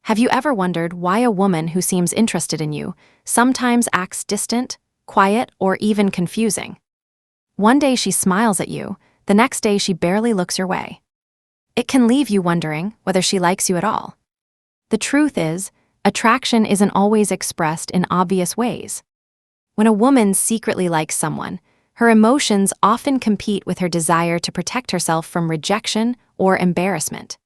Have you ever wondered why a woman who seems interested in you sometimes acts distant, quiet, or even confusing? One day she smiles at you, the next day she barely looks your way. It can leave you wondering whether she likes you at all. The truth is, attraction isn't always expressed in obvious ways. When a woman secretly likes someone, her emotions often compete with her desire to protect herself from rejection or embarrassment.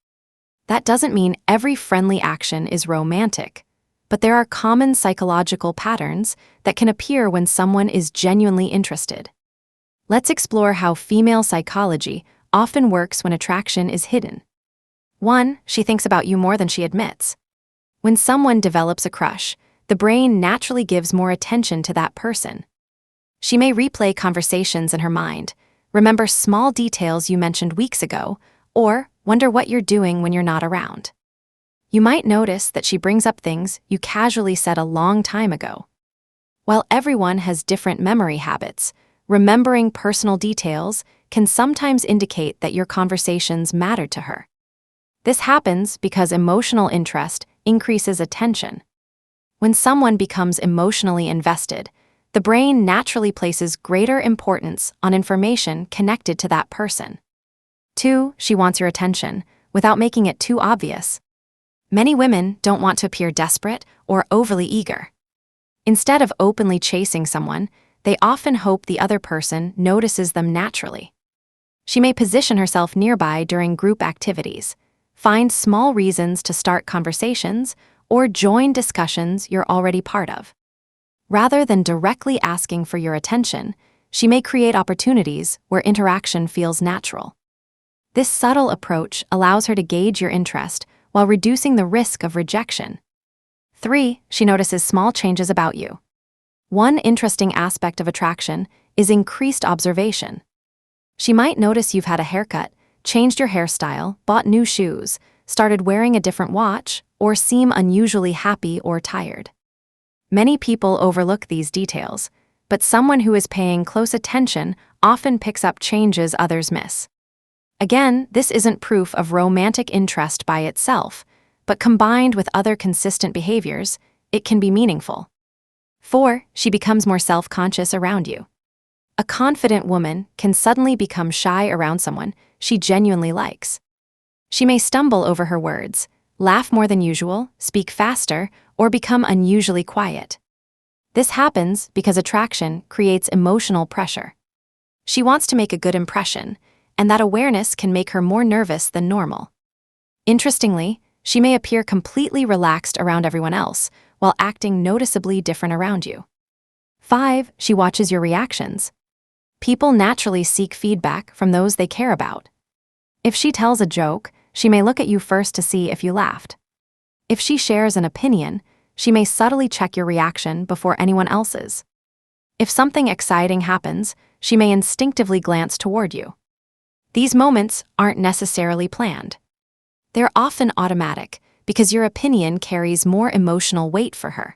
That doesn't mean every friendly action is romantic, but there are common psychological patterns that can appear when someone is genuinely interested. Let's explore how female psychology often works when attraction is hidden. 1. She thinks about you more than she admits. When someone develops a crush, the brain naturally gives more attention to that person. She may replay conversations in her mind, remember small details you mentioned weeks ago, or wonder what you're doing when you're not around. You might notice that she brings up things you casually said a long time ago. While everyone has different memory habits, remembering personal details can sometimes indicate that your conversations mattered to her. This happens because emotional interest increases attention. When someone becomes emotionally invested, the brain naturally places greater importance on information connected to that person. 2. She wants your attention, without making it too obvious. Many women don't want to appear desperate or overly eager. Instead of openly chasing someone, they often hope the other person notices them naturally. She may position herself nearby during group activities, find small reasons to start conversations, or join discussions you're already part of. Rather than directly asking for your attention, she may create opportunities where interaction feels natural. This subtle approach allows her to gauge your interest while reducing the risk of rejection. 3. She notices small changes about you. One interesting aspect of attraction is increased observation. She might notice you've had a haircut, changed your hairstyle, bought new shoes, started wearing a different watch, or seem unusually happy or tired. Many people overlook these details, but someone who is paying close attention often picks up changes others miss. Again, this isn't proof of romantic interest by itself, but combined with other consistent behaviors, it can be meaningful. 4. She becomes more self-conscious around you. A confident woman can suddenly become shy around someone she genuinely likes. She may stumble over her words, laugh more than usual, speak faster, or become unusually quiet. This happens because attraction creates emotional pressure. She wants to make a good impression, and that awareness can make her more nervous than normal. Interestingly, she may appear completely relaxed around everyone else, while acting noticeably different around you. 5. She watches your reactions. People naturally seek feedback from those they care about. If she tells a joke, she may look at you first to see if you laughed. If she shares an opinion, she may subtly check your reaction before anyone else's. If something exciting happens, she may instinctively glance toward you. These moments aren't necessarily planned. They're often automatic because your opinion carries more emotional weight for her.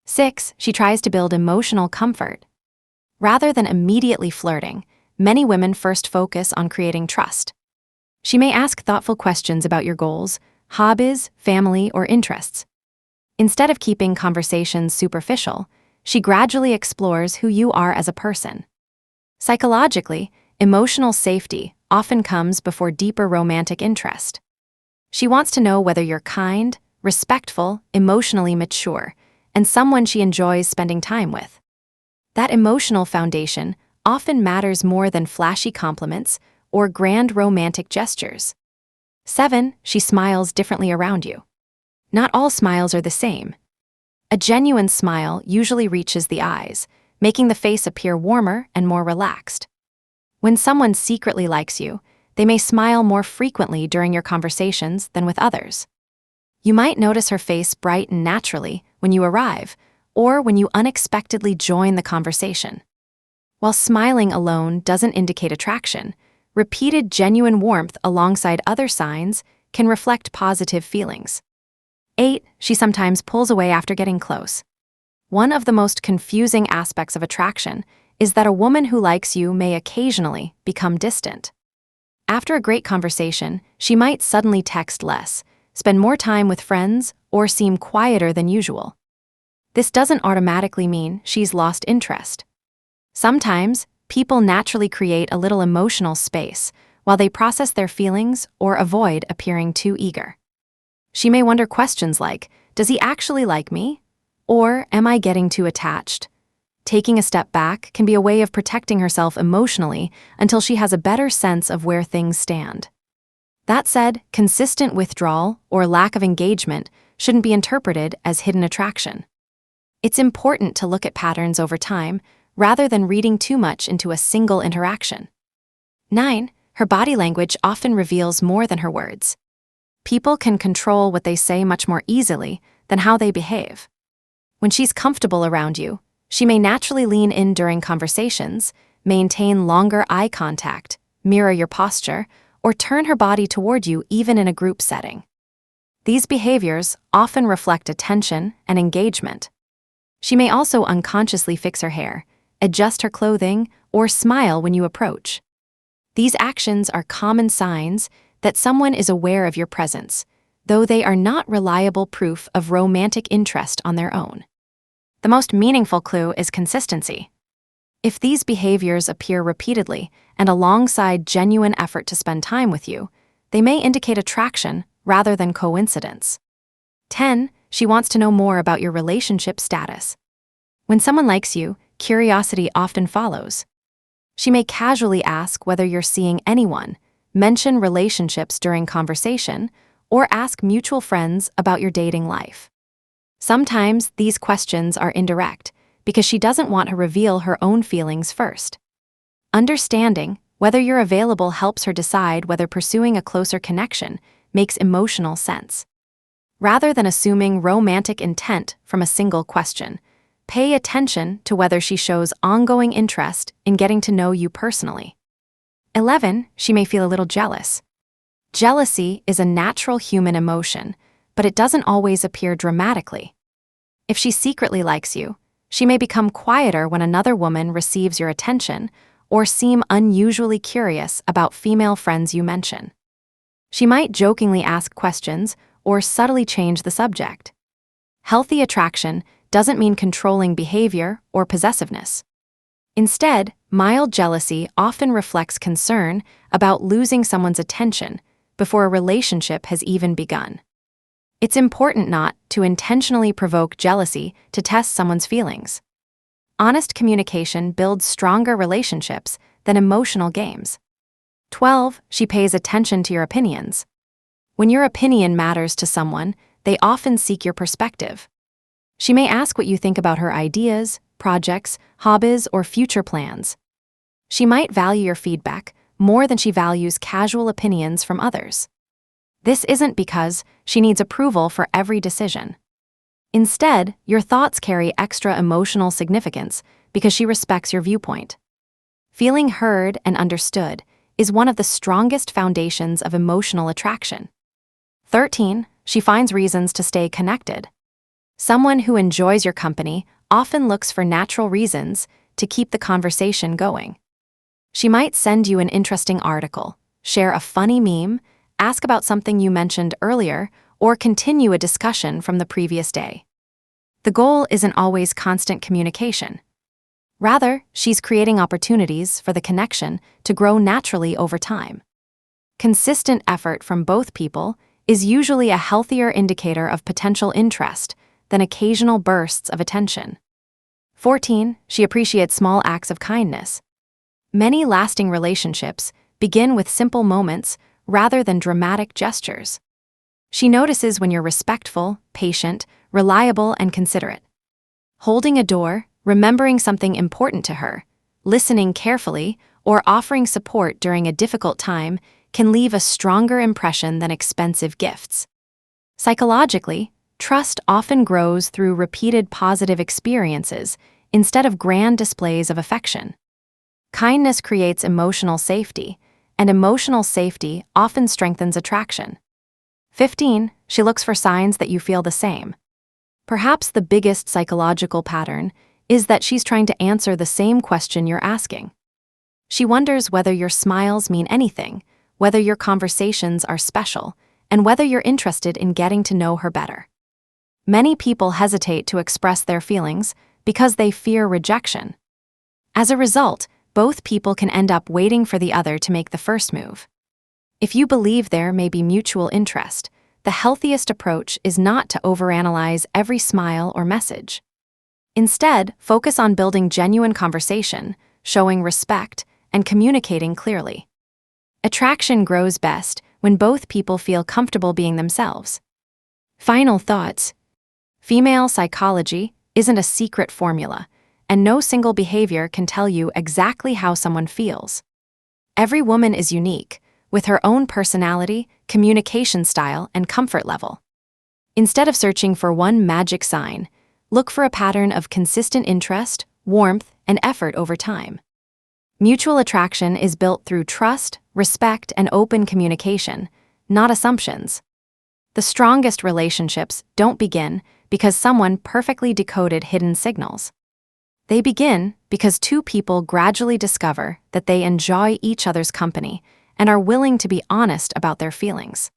6. She tries to build emotional comfort. Rather than immediately flirting, many women first focus on creating trust. She may ask thoughtful questions about your goals, hobbies, family, or interests. Instead of keeping conversations superficial, she gradually explores who you are as a person. Psychologically, emotional safety often comes before deeper romantic interest. She wants to know whether you're kind, respectful, emotionally mature, and someone she enjoys spending time with. That emotional foundation often matters more than flashy compliments or grand romantic gestures. 7. She smiles differently around you. Not all smiles are the same. A genuine smile usually reaches the eyes, making the face appear warmer and more relaxed. When someone secretly likes you, they may smile more frequently during your conversations than with others. You might notice her face brighten naturally when you arrive, or when you unexpectedly join the conversation. While smiling alone doesn't indicate attraction, repeated genuine warmth alongside other signs can reflect positive feelings. 8. She sometimes pulls away after getting close. One of the most confusing aspects of attraction is that a woman who likes you may occasionally become distant. After a great conversation, she might suddenly text less, spend more time with friends, or seem quieter than usual. This doesn't automatically mean she's lost interest. Sometimes, people naturally create a little emotional space while they process their feelings or avoid appearing too eager. She may wonder questions like, "Does he actually like me?" Or, "Am I getting too attached?" Taking a step back can be a way of protecting herself emotionally until she has a better sense of where things stand. That said, consistent withdrawal or lack of engagement shouldn't be interpreted as hidden attraction. It's important to look at patterns over time rather than reading too much into a single interaction. 9. Her body language often reveals more than her words. People can control what they say much more easily than how they behave. When she's comfortable around you, she may naturally lean in during conversations, maintain longer eye contact, mirror your posture, or turn her body toward you even in a group setting. These behaviors often reflect attention and engagement. She may also unconsciously fix her hair, adjust her clothing, or smile when you approach. These actions are common signs that someone is aware of your presence, though they are not reliable proof of romantic interest on their own. The most meaningful clue is consistency. If these behaviors appear repeatedly and alongside genuine effort to spend time with you, they may indicate attraction rather than coincidence. 10. She wants to know more about your relationship status. When someone likes you, curiosity often follows. She may casually ask whether you're seeing anyone, mention relationships during conversation, or ask mutual friends about your dating life. Sometimes these questions are indirect because she doesn't want to reveal her own feelings first. Understanding whether you're available helps her decide whether pursuing a closer connection makes emotional sense. Rather than assuming romantic intent from a single question, pay attention to whether she shows ongoing interest in getting to know you personally. 11. She may feel a little jealous. Jealousy is a natural human emotion, but it doesn't always appear dramatically. If she secretly likes you, she may become quieter when another woman receives your attention or seem unusually curious about female friends you mention. She might jokingly ask questions or subtly change the subject. Healthy attraction doesn't mean controlling behavior or possessiveness. Instead, mild jealousy often reflects concern about losing someone's attention before a relationship has even begun. It's important not to intentionally provoke jealousy to test someone's feelings. Honest communication builds stronger relationships than emotional games. 12. She pays attention to your opinions. When your opinion matters to someone, they often seek your perspective. She may ask what you think about her ideas, projects, hobbies, or future plans. She might value your feedback more than she values casual opinions from others. This isn't because she needs approval for every decision. Instead, your thoughts carry extra emotional significance because she respects your viewpoint. Feeling heard and understood is one of the strongest foundations of emotional attraction. 13. She finds reasons to stay connected. Someone who enjoys your company often looks for natural reasons to keep the conversation going. She might send you an interesting article, share a funny meme, ask about something you mentioned earlier, or continue a discussion from the previous day. The goal isn't always constant communication. Rather, she's creating opportunities for the connection to grow naturally over time. Consistent effort from both people is usually a healthier indicator of potential interest than occasional bursts of attention. 14. She appreciates small acts of kindness. Many lasting relationships begin with simple moments rather than dramatic gestures. She notices when you're respectful, patient, reliable, and considerate. Holding a door, remembering something important to her, listening carefully, or offering support during a difficult time can leave a stronger impression than expensive gifts. Psychologically, trust often grows through repeated positive experiences instead of grand displays of affection. Kindness creates emotional safety, and emotional safety often strengthens attraction. 15. She looks for signs that you feel the same. Perhaps the biggest psychological pattern is that she's trying to answer the same question you're asking. She wonders whether your smiles mean anything, whether your conversations are special, and whether you're interested in getting to know her better. Many people hesitate to express their feelings because they fear rejection. As a result, both people can end up waiting for the other to make the first move. If you believe there may be mutual interest, the healthiest approach is not to overanalyze every smile or message. Instead, focus on building genuine conversation, showing respect, and communicating clearly. Attraction grows best when both people feel comfortable being themselves. Final thoughts. Female psychology isn't a secret formula, and no single behavior can tell you exactly how someone feels. Every woman is unique, with her own personality, communication style, and comfort level. Instead of searching for one magic sign, look for a pattern of consistent interest, warmth, and effort over time. Mutual attraction is built through trust, respect, and open communication, not assumptions. The strongest relationships don't begin because someone perfectly decoded hidden signals. They begin because two people gradually discover that they enjoy each other's company and are willing to be honest about their feelings.